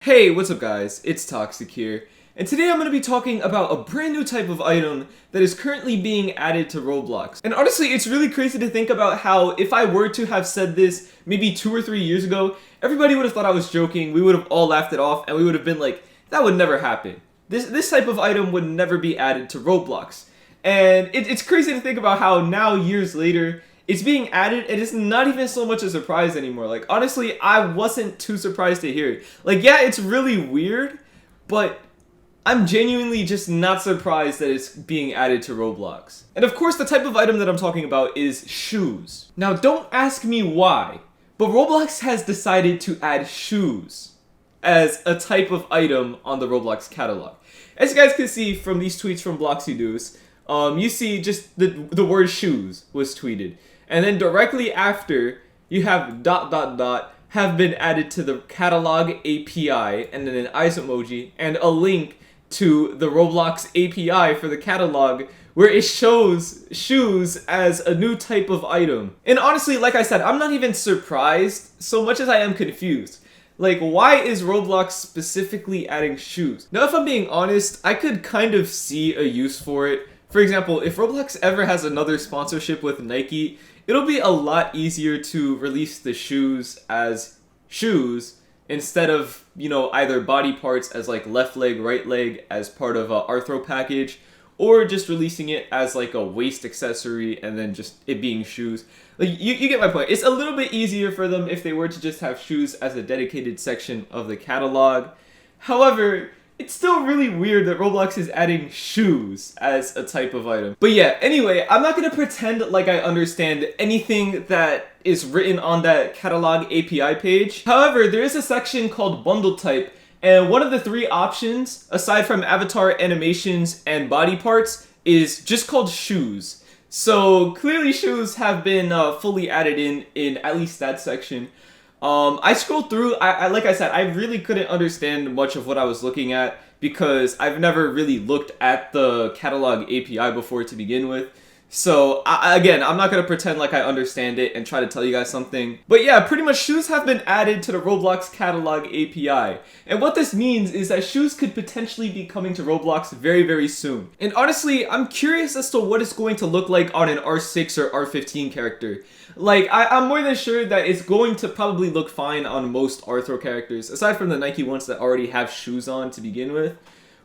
Hey, what's up guys? It's Toxic here, and today I'm going to be talking about a brand new type of item that is currently being added to Roblox. And honestly, it's really crazy to think about how if I were to have said this maybe 2 or 3 years ago, everybody would have thought I was joking, we would have all laughed it off, and we would have been like, that would never happen. This type of item would never be added to Roblox. And it's crazy to think about how now, years later, it's being added, and it's not even so much a surprise anymore. Like, honestly, I wasn't too surprised to hear it. Like, yeah, it's really weird, but I'm genuinely just not surprised that it's being added to Roblox. And of course, the type of item that I'm talking about is shoes. Now, don't ask me why, but Roblox has decided to add shoes as a type of item on the Roblox catalog. As you guys can see from these tweets from Bloxy you see just the word shoes was tweeted. And then directly after, you have ... have been added to the catalog API, and then an eyes emoji, and a link to the Roblox API for the catalog, where it shows shoes as a new type of item. And honestly, like I said, I'm not even surprised so much as I am confused. Like, why is Roblox specifically adding shoes? Now, if I'm being honest, I could kind of see a use for it. For example, if Roblox ever has another sponsorship with Nike, it'll be a lot easier to release the shoes as shoes instead of, either body parts as like left leg, right leg as part of a Arthro package, or just releasing it as like a waist accessory and then just it being shoes. Like, you get my point. It's a little bit easier for them if they were to just have shoes as a dedicated section of the catalog. However, it's still really weird that Roblox is adding shoes as a type of item. But yeah, anyway, I'm not gonna pretend like I understand anything that is written on that catalog API page. However, there is a section called bundle type, and one of the 3 options, aside from avatar animations and body parts, is just called shoes. So clearly shoes have been fully added in at least that section. I scrolled through, like I said, I really couldn't understand much of what I was looking at because I've never really looked at the catalog API before to begin with. So, again, I'm not going to pretend like I understand it and try to tell you guys something. But yeah, pretty much shoes have been added to the Roblox catalog API. And what this means is that shoes could potentially be coming to Roblox very, very soon. And honestly, I'm curious as to what it's going to look like on an R6 or R15 character. Like, I'm more than sure that it's going to probably look fine on most Arthro characters, aside from the Nike ones that already have shoes on to begin with.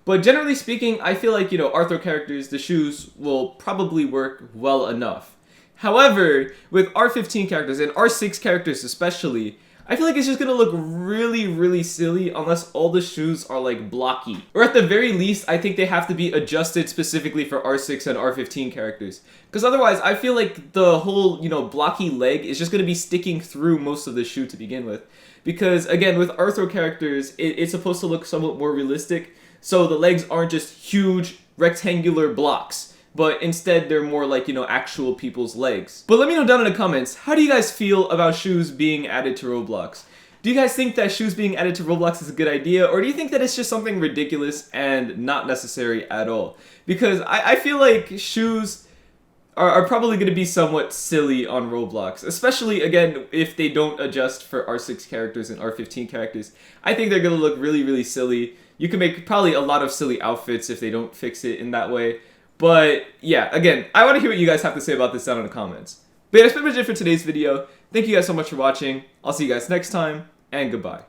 But generally speaking, I feel like, Arthro characters, the shoes will probably work well enough. However, with R15 characters, and R6 characters especially, I feel like it's just gonna look really, really silly unless all the shoes are, like, blocky. Or at the very least, I think they have to be adjusted specifically for R6 and R15 characters. Because otherwise, I feel like the whole, blocky leg is just gonna be sticking through most of the shoe to begin with. Because, again, with Arthro characters, it's supposed to look somewhat more realistic. So the legs aren't just huge rectangular blocks, but instead they're more like, actual people's legs. But let me know down in the comments, how do you guys feel about shoes being added to Roblox? Do you guys think that shoes being added to Roblox is a good idea, or do you think that it's just something ridiculous and not necessary at all? Because I feel like shoes are probably going to be somewhat silly on Roblox, especially, again, if they don't adjust for R6 characters and R15 characters. I think they're going to look really, really silly. You can make probably a lot of silly outfits if they don't fix it in that way. But yeah, again, I want to hear what you guys have to say about this down in the comments. But yeah, that's pretty much it for today's video. Thank you guys so much for watching. I'll see you guys next time, and goodbye.